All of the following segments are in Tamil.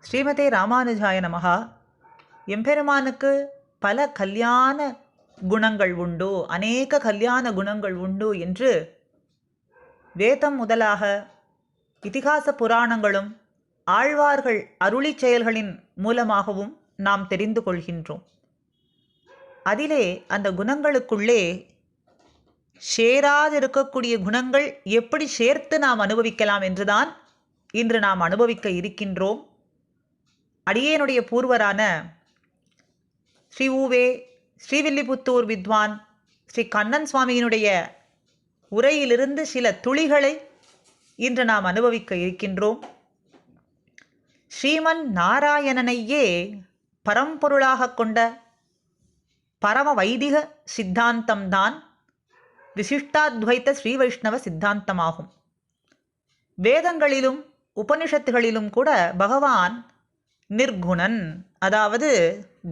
ஸ்ரீமதே ராமானுஜாய நமகா. எம்பெருமானுக்கு பல கல்யாண குணங்கள் உண்டு, அநேக கல்யாண குணங்கள் உண்டு என்று வேதம் முதலாக இதிகாச புராணங்களும் ஆழ்வார்கள் அருளி செயல்களின் மூலமாகவும் நாம் தெரிந்து கொள்கின்றோம். அதிலே அந்த குணங்களுக்குள்ளே சேராதிருக்கக்கூடிய குணங்கள் எப்படி சேர்த்து நாம் அனுபவிக்கலாம் என்றுதான் இன்று நாம் அனுபவிக்க இருக்கின்றோம். அடியேனுடைய பூர்வரான ஸ்ரீ ஊவே ஸ்ரீவில்லிபுத்தூர் வித்வான் ஸ்ரீ கண்ணன் சுவாமியினுடைய உரையிலிருந்து சில துளிகளை இன்று நாம் அனுபவிக்க இருக்கின்றோம். ஸ்ரீமன் நாராயணனையே பரம்பொருளாக கொண்ட பரம வைதிக சித்தாந்தம்தான் விசிஷ்டாத்வைத்த ஸ்ரீ வைஷ்ணவ சித்தாந்தமாகும். வேதங்களிலும் உபனிஷத்துகளிலும் கூட பகவான் நிர்குணன், அதாவது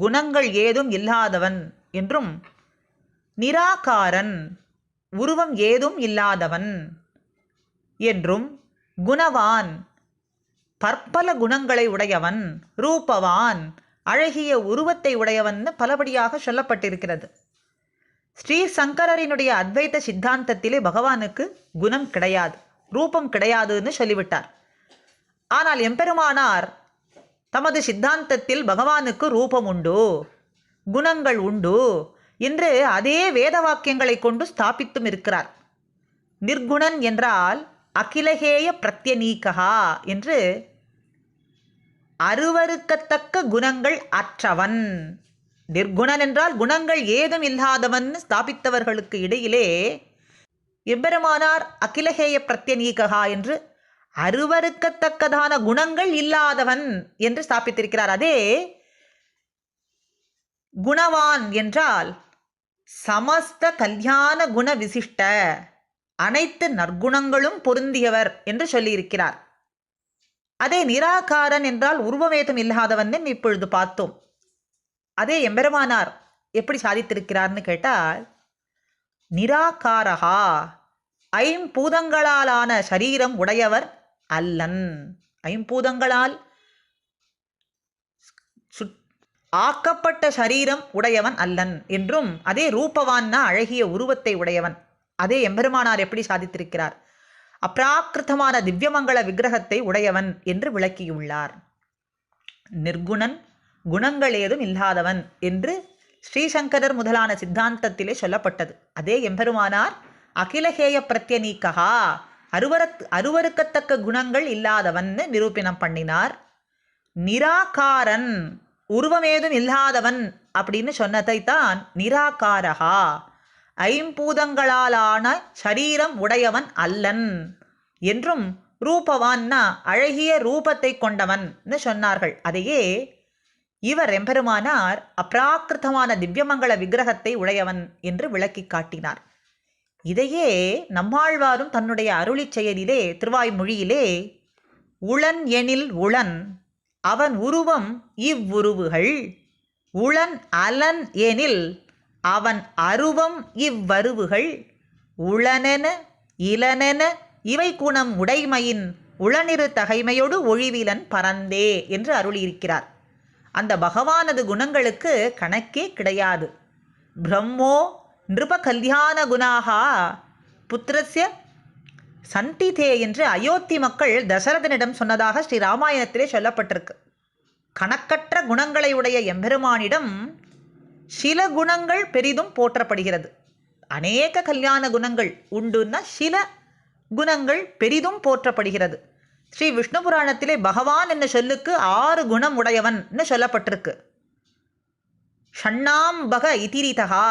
குணங்கள் ஏதும் இல்லாதவன் என்றும், நிராகாரன், உருவம் ஏதும் இல்லாதவன் என்றும், குணவான், பற்பல குணங்களை உடையவன், ரூபவான், அழகிய உருவத்தை உடையவன் பலபடியாக சொல்லப்பட்டிருக்கிறது. ஸ்ரீ சங்கரரினுடைய அத்வைத சித்தாந்தத்திலே பகவானுக்கு குணம் கிடையாது, ரூபம் கிடையாதுன்னு சொல்லிவிட்டார். ஆனால் எம்பெருமானார் தமது சித்தாந்தத்தில் பகவானுக்கு ரூபம் உண்டு, குணங்கள் உண்டு என்று அதே வேத வாக்கியங்களை கொண்டு ஸ்தாபித்தும் இருக்கிறார். நிர்குணன் என்றால் அகிலகேய பிரத்யநீகா என்று அருவருக்கத்தக்க குணங்கள் அற்றவன். நிர்குணன் என்றால் குணங்கள் ஏதும் இல்லாதவன் ஸ்தாபித்தவர்களுக்கு இடையிலே எம்பெருமானார் அகிலகேய பிரத்யநீகா என்று அருவருக்கத்தக்கதான குணங்கள் இல்லாதவன் என்று ஸ்தாபித்திருக்கிறார். அதே குணவான் என்றால் சமஸ்த கல்யாண குண விசிஷ்ட, அனைத்து நற்குணங்களும் பொருந்தியவர் என்று சொல்லியிருக்கிறார். அதே நிராகாரன் என்றால் உருவமேதும் இல்லாதவன் இப்பொழுது பார்த்தோம். அதே எம்பெருமானார் எப்படி சாதித்திருக்கிறார்னு கேட்டால், நிராகாரகா, ஐம்பூதங்களாலான சரீரம் உடையவர் அல்லன், ஐம்பூதங்களால் ஆக்கப்பட்ட சரீரம் உடையவன் அல்லன் என்றும், அதே ரூபவான்னா அழகிய உருவத்தை உடையவன். அதே எம்பெருமானார் எப்படி சாதித்திருக்கிறார், அப்ராக்கிருத்தமான திவ்யமங்கள விக்கிரகத்தை உடையவன் என்று விளக்கியுள்ளார். நிர்குணன், குணங்கள் ஏதும் இல்லாதவன் என்று ஸ்ரீசங்கரர் முதலான சித்தாந்தத்திலே சொல்லப்பட்டது. அதே எம்பெருமானார் அகிலகேய பிரத்யநீகா, அருவருக்கத்தக்க குணங்கள் இல்லாதவன் நிரூபணம் பண்ணினார். நிராகாரன், உருவமேதும் இல்லாதவன் அப்படின்னு சொன்னதைத்தான் நிராகாரகா, ஐம்பூதங்களாலான சரீரம் உடையவன் அல்லன் என்றும், ரூபவான்னா அழகிய ரூபத்தை கொண்டவன் சொன்னார்கள். அதையே இவர் எம்பெருமானார் அப்ராக்கிருத்தமான திவ்யமங்கள விக்கிரகத்தை உடையவன் என்று விளக்கி காட்டினார். இதையே நம்மாழ்வாரும் தன்னுடைய அருளி செயலிலே திருவாய்மொழியிலே உளன் எனில் உளன் அவன் உருவம் இவ்வுருவுகள், உளன் அலன் எனில் அவன் அருவம் இவ்வருவுகள், உளனென இளனென இவை குணம் உடைமையின் உளனிரு தகைமையோடு ஒழிவிலன் பரந்தே என்று அருளியிருக்கிறார். அந்த பகவானது குணங்களுக்கு கணக்கே கிடையாது. பிரம்மோ நிருப கல்யாண குணாகா புத்திரஸ்ய சந்திதே என்று அயோத்தி மக்கள் தசரதனிடம் சொன்னதாக ஸ்ரீ ராமாயணத்திலே சொல்லப்பட்டிருக்கு. கணக்கற்ற குணங்களை உடைய எம்பெருமானிடம் சில குணங்கள் பெரிதும் போற்றப்படுகிறது. அநேக கல்யாண குணங்கள் உண்டுன்னா சில குணங்கள் பெரிதும் போற்றப்படுகிறது. ஸ்ரீ விஷ்ணு புராணத்திலே பகவான் என்ன சொல்லுக்கு 6 குணம் உடையவன் சொல்லப்பட்டிருக்கு. ஷண்ணாம்பக இதிரிதகா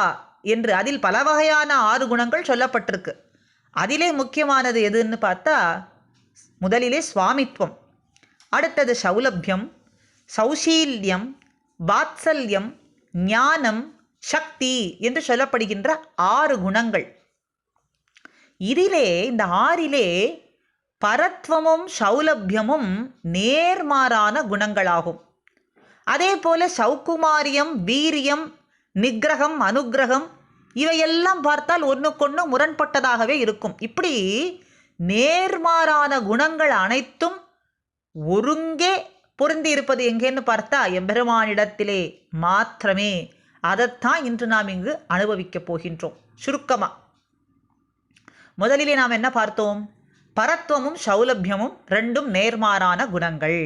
என்று அதில் பல வகையான 6 குணங்கள் சொல்லப்பட்டிருக்கு. அதிலே முக்கியமானது எதுன்னு பார்த்தா, முதலிலே சுவாமித்வம், அடுத்தது சௌலபியம், சௌசீல்யம், வாத்சல்யம், ஞானம், சக்தி என்று சொல்லப்படுகின்ற 6 குணங்கள். இதிலே இந்த 6லே பரத்வமும் சௌலபியமும் நேர்மாறான குணங்களாகும். அதே போல சௌகுமாரியம், வீரியம், நிகிரகம், அனுகிரகம் இவையெல்லாம் பார்த்தால் ஒன்றுக்கொன்று முரண்பட்டதாகவே இருக்கும். இப்படி நேர்மாறான குணங்கள் அனைத்தும் ஒருங்கே பொருந்தி இருப்பது எங்கேன்னு பார்த்தா எம்பெருமானிடத்திலே மாத்திரமே. அதைத்தான் இன்று நாம் இங்கு அனுபவிக்கப் போகின்றோம். சுருக்கமாக முதலிலே நாம் என்ன பார்த்தோம்? பரத்வமும் சௌலபியமும் ரெண்டும் நேர்மாறான குணங்கள்.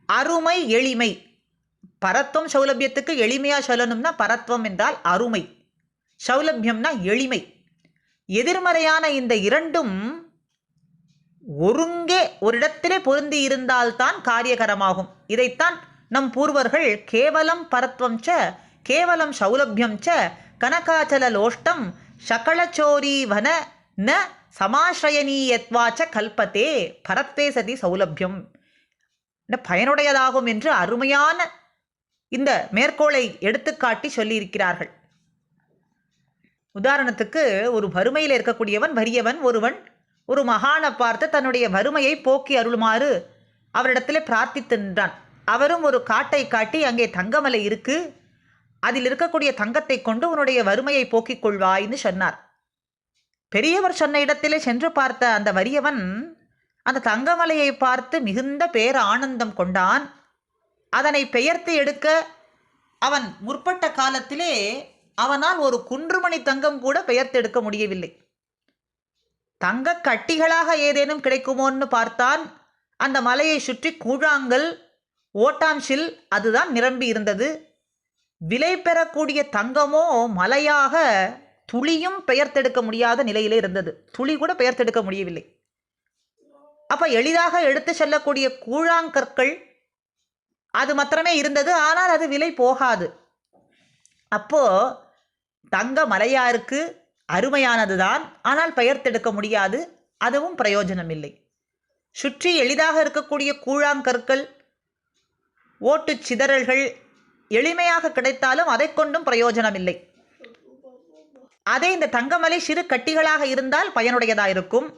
அருமை எளிமை. பரத்வம் சௌலபியத்துக்கு எளிமையாக சொல்லணும்னா பரத்வம் என்றால் அருமை, சௌலபியம்னா எளிமை. எதிர்மறையான இந்த இரண்டும் ஒருங்கே ஒரு இடத்திலே பொருந்தி இருந்தால்தான் காரியகரமாகும். இதைத்தான் நம் பூர்வர்கள் கேவலம் பரத்வம் ச கேவலம் சௌலபியம் ச கனகாச்சல லோஷ்டம் சகலச்சோரி வன ந சமாஸ்ரயனீயத்வாச்ச கல்பத்தே பரத்வே சதி சௌலபியம் பயனுடையதாகும் என்று அருமையான இந்த மேற்கோளை எடுத்துக்காட்டி சொல்லியிருக்கிறார்கள். உதாரணத்துக்கு ஒரு வறுமையில் இருக்கக்கூடியவன் வறியவன் ஒருவன் ஒரு மகானை பார்த்து தன்னுடைய வறுமையை போக்கி அருளுமாறு அவரிடத்தில் பிரார்த்தித்து நின்றான். அவரும் ஒரு காட்டை காட்டி அங்கே தங்கமலை இருக்கு, அதில் இருக்கக்கூடிய தங்கத்தை கொண்டு உன்னுடைய வறுமையை போக்கிக் கொள்வாய்ன்னு சொன்னார். பெரியவர் சொன்ன இடத்திலே சென்று பார்த்த அந்த வறியவன் அந்த தங்கமலையை பார்த்து மிகுந்த பேர் ஆனந்தம் கொண்டான். அதனை பெயர்த்து எடுக்க அவன் முற்பட்ட காலத்திலே அவனால் ஒரு குன்றுமணி தங்கம் கூட பெயர்த்தெடுக்க முடியவில்லை. தங்க கட்டிகளாக ஏதேனும் கிடைக்குமோன்னு பார்த்தான். அந்த மலையை சுற்றி கூழாங்கல் ஓட்டாம்சில் அதுதான் நிரம்பி இருந்தது. விலை பெறக்கூடிய தங்கமோ மலையாக துளியும் பெயர்த்தெடுக்க முடியாத நிலையிலே இருந்தது. துளி கூட பெயர்த்தெடுக்க முடியவில்லை. அப்போ எளிதாக எடுத்து செல்லக்கூடிய கூழாங்கற்கள் அது மாத்திரமே இருந்தது. ஆனால் அது விலை போகாது. அப்போ தங்க மலையாருக்கு அருமையானது தான், ஆனால் பெயர்த்தெடுக்க முடியாது, அதுவும் பிரயோஜனம் இல்லை. சுற்றி எளிதாக இருக்கக்கூடிய கூழாங்கற்கள் ஓட்டு சிதறல்கள் எளிமையாக கிடைத்தாலும் அதை கொண்டும் பிரயோஜனம் இல்லை. அதே இந்த தங்கமலை சிறு கட்டிகளாக இருந்தால் பயனுடையதாக இருக்கும்.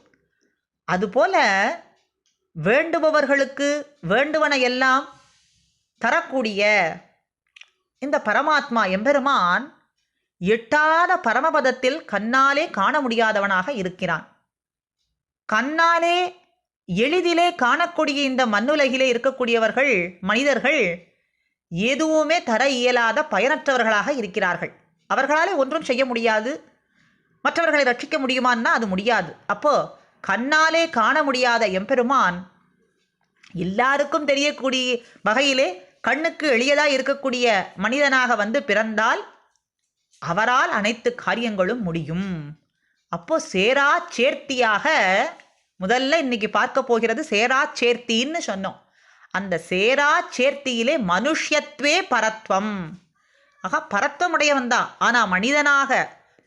அதுபோல வேண்டுபவர்களுக்கு வேண்டுவன எல்லாம் தரக்கூடிய இந்த பரமாத்மா எம்பெருமான் எட்டாத பரமபதத்தில் கண்ணாலே காண முடியாதவனாக இருக்கிறான். கண்ணாலே எளிதிலே காணக்கூடிய இந்த மண்ணுலகிலே இருக்கக்கூடியவர்கள் மனிதர்கள் எதுவுமே தர இயலாத பயனற்றவர்களாக இருக்கிறார்கள். அவர்களாலே ஒன்றும் செய்ய முடியாது. மற்றவர்களை ரட்சிக்க முடியுமான்னா அது முடியாது. அப்போ கண்ணாலே காண முடியாத எம்பெருமான் எல்லாருக்கும் தெரியக்கூடிய வகையிலே கண்ணுக்கு எளியதாக இருக்கக்கூடிய மனிதனாக வந்து பிறந்தால் அவரால் அனைத்து காரியங்களும் முடியும். அப்போ சேரா சேர்த்தியாக முதல்ல இன்னைக்கு பார்க்க போகிறது சேரா சேர்த்தின்னு சொன்னோம். அந்த சேரா சேர்த்தியிலே மனுஷ்யத்வே பரத்வம். ஆக பரத்வமுடையவன் தான். ஆனால் மனிதனாக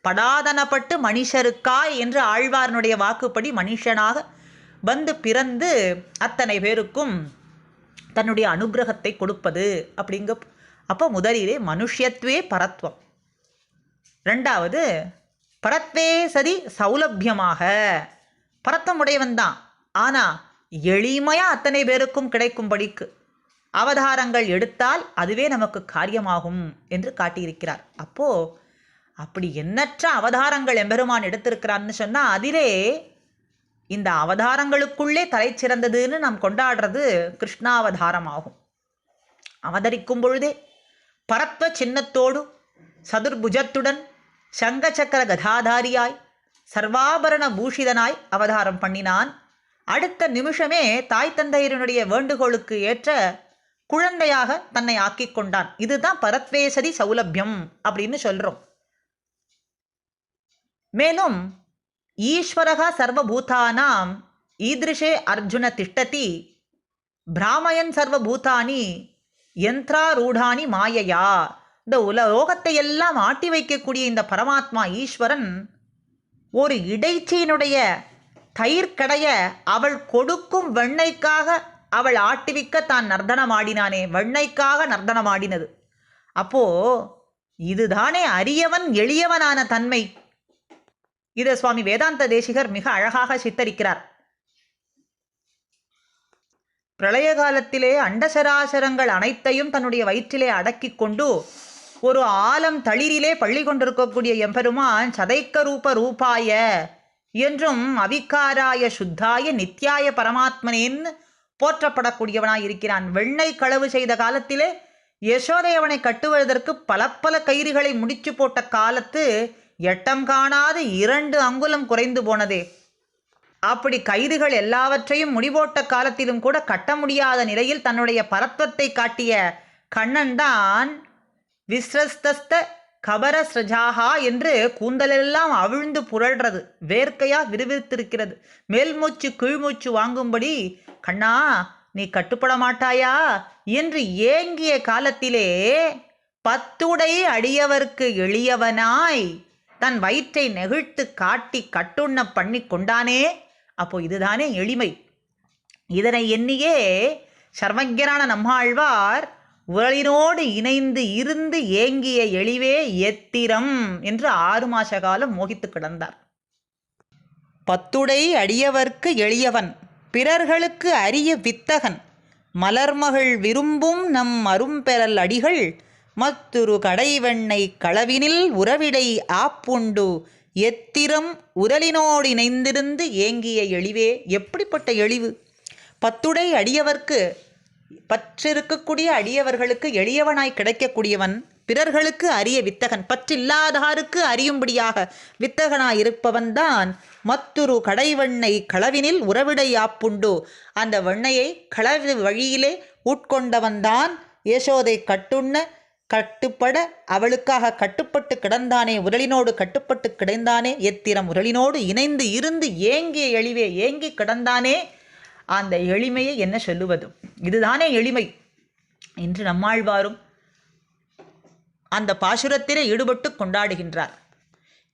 படாதனப்பட்டு மனுஷருக்காய் என்று ஆழ்வாரனுடைய வாக்குப்படி மனுஷனாக வந்து பிறந்து அத்தனை பேருக்கும் தன்னுடைய அனுகிரகத்தை கொடுப்பது அப்படிங்க. அப்போ முதலிலே மனுஷ்யத்வே பரத்வம். ரெண்டாவது பரத்வே சதி சௌலபியமாக பரத்தம் உடையவன் தான். ஆனால் எளிமையாக அத்தனை பேருக்கும் கிடைக்கும்படிக்கு அவதாரங்கள் எடுத்தால் அதுவே நமக்கு காரியமாகும் என்று காட்டியிருக்கிறார். அப்போது அப்படி எண்ணற்ற அவதாரங்கள் எம்பெருமான் எடுத்திருக்கிறான்னு சொன்னால் அதிலே இந்த அவதாரங்களுக்குள்ளே தலை சிறந்ததுன்னு நாம் கொண்டாடுறது கிருஷ்ணாவதாரம் ஆகும். அவதரிக்கும் பொழுதே பரத்வ சின்னத்தோடு சதுர்புஜத்துடன் சங்க சக்கர கதாதாரியாய் சர்வாபரண பூஷிதனாய் அவதாரம் பண்ணினான். அடுத்த நிமிஷமே தாய் தந்தையருடைய வேண்டுகோளுக்கு ஏற்ற குழந்தையாக தன்னை ஆக்கி கொண்டான். இதுதான் பரத்வேசதி சௌலபியம் அப்படின்னு சொல்கிறோம். மேலும் ஈஸ்வரகா சர்வபூதானாம் ஈதிருஷே அர்ஜுன திஷ்டதி பிராமயன் சர்வபூதானி யந்திராரூடானி மாயையா. இந்த லோகத்தை எல்லாம் ஆட்டி வைக்கக்கூடிய இந்த பரமாத்மா ஈஸ்வரன் ஒரு இடைச்சியினுடைய தயிர்கடைய அவள் கொடுக்கும் வெண்ணைக்காக அவள் ஆட்டிவிக்க தான் நர்த்தனமாடினானே, வெண்ணைக்காக நர்த்தனமாடினது. அப்போ இதுதானே அரியவன் எளியவனான தன்மை. இதை சுவாமி வேதாந்த தேசிகர் மிக அழகாக சித்தரிக்கிறார். பிரளய காலத்திலே அண்டசராசரங்கள் அனைத்தையும் தன்னுடைய வயிற்றிலே அடக்கி கொண்டு ஒரு ஆலம் தளிரிலே பள்ளி கொண்டிருக்கக்கூடிய எம்பெருமான் சதைக்க ரூப ரூபாய என்றும் அவிகாராய சுத்தாய நித்யாய பரமாத்மனேன்னு போற்றப்படக்கூடியவனாய் இருக்கிறான். வெண்ணெய் களவு செய்த காலத்திலே யசோதை அவனை கட்டுவதற்கு பல பல கயிறுகளை முடிச்சு போட்ட காலத்து எட்டம் காணாது 2 அங்குலம் குறைந்து போனதே. அப்படி கயிறுகள் எல்லாவற்றையும் முடிபோட்ட காலத்திலும் கூட கட்ட முடியாத நிலையில் தன்னுடைய பரத்வத்தை காட்டிய கண்ணன் தான் விஸ்ரஸ்தஸ்த கபர ஸ்ரஜாகா என்று கூந்தலெல்லாம் அவிழ்ந்து புரள்றது, வேர்க்கையா விறுவிறுத்திருக்கிறது. மேல்மூச்சு கீழ்மூச்சு வாங்கும்படி கண்ணா நீ கட்டுப்பட மாட்டாயா என்று ஏங்கிய காலத்திலே 10 அடியவர்க்கு எளியவனாய் தன் வயிற்றை நெகிழ்த்து காட்டி கட்டுண்ண பண்ணி கொண்டானே. அப்போ இதுதானே எளிமை. இதனை எண்ணியே சர்வஜரான நம்மாழ்வார் உரலினோடு இணைந்து இருந்து ஏங்கிய எளிவே எத்திரம் என்று 6 மாச காலம் மோகித்து கிடந்தார். 10 அடியவர்க்கு எளியவன், பிறர்களுக்கு அரிய வித்தகன், மலர்மகள் விரும்பும் நம் அரும்பெறல் அடிகள் மத்துரு கடைவெண்ணை களவினில் உறவிடை ஆப்புண்டு எத்திரம் உரலினோடு இணைந்திருந்து ஏங்கிய எளிவே. எப்படிப்பட்ட எளிவு! 10 அடியவர்க்கு, பற்றிருக்கக்கூடிய அடியவர்களுக்கு எளியவனாய் கிடைக்கக்கூடியவன், பிறர்களுக்கு அரிய வித்தகன், பற்றில்லாதாருக்கு அறியும்படியாக வித்தகனாயிருப்பவன்தான் மத்துரு கடைவெண்ணை களவினில் உறவிடை ஆப்புண்டு. அந்த வெண்ணையை களவு வழியிலே உட்கொண்டவன்தான் யசோதை கட்டுண்ண கட்டுப்பட அவளுக்காக கட்டுப்பட்டு கிடந்தானே, உரலினோடு கட்டுப்பட்டு கிடந்தானே. எத்திரம் உரலினோடு இணைந்து இருந்து ஏங்கிய எளிவே, ஏங்கி கிடந்தானே. அந்த எளிமையை என்ன சொல்லுவது? இதுதானே எளிமை என்று நம்மாழ்வாரும் அந்த பாசுரத்திலே ஈடுபட்டு கொண்டாடுகின்றார்.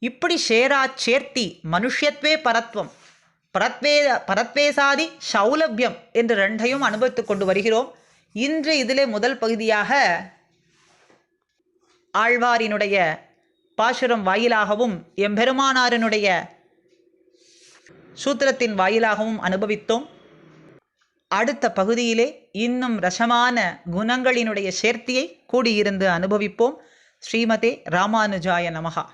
இப்படி சேரா சேர்த்தி மனுஷ்யத்வே பரத்வம், பரத்வேசாதி சௌலபியம் என்று 2ஐயும் அனுபவித்துக் கொண்டு வருகிறோம். இன்று இதிலே முதல் பகுதியாக ஆழ்வாரினுடைய பாசுரம் வாயிலாகவும் எம்பெருமானாரினுடைய சூத்திரத்தின் வாயிலாகவும் அனுபவித்தோம். அடுத்த பகுதியிலே இன்னும் ரசமான குணங்களினுடைய சேர்த்தியை கூடியிருந்து அனுபவிப்போம். ஸ்ரீமதே ராமானுஜாய நமஹா.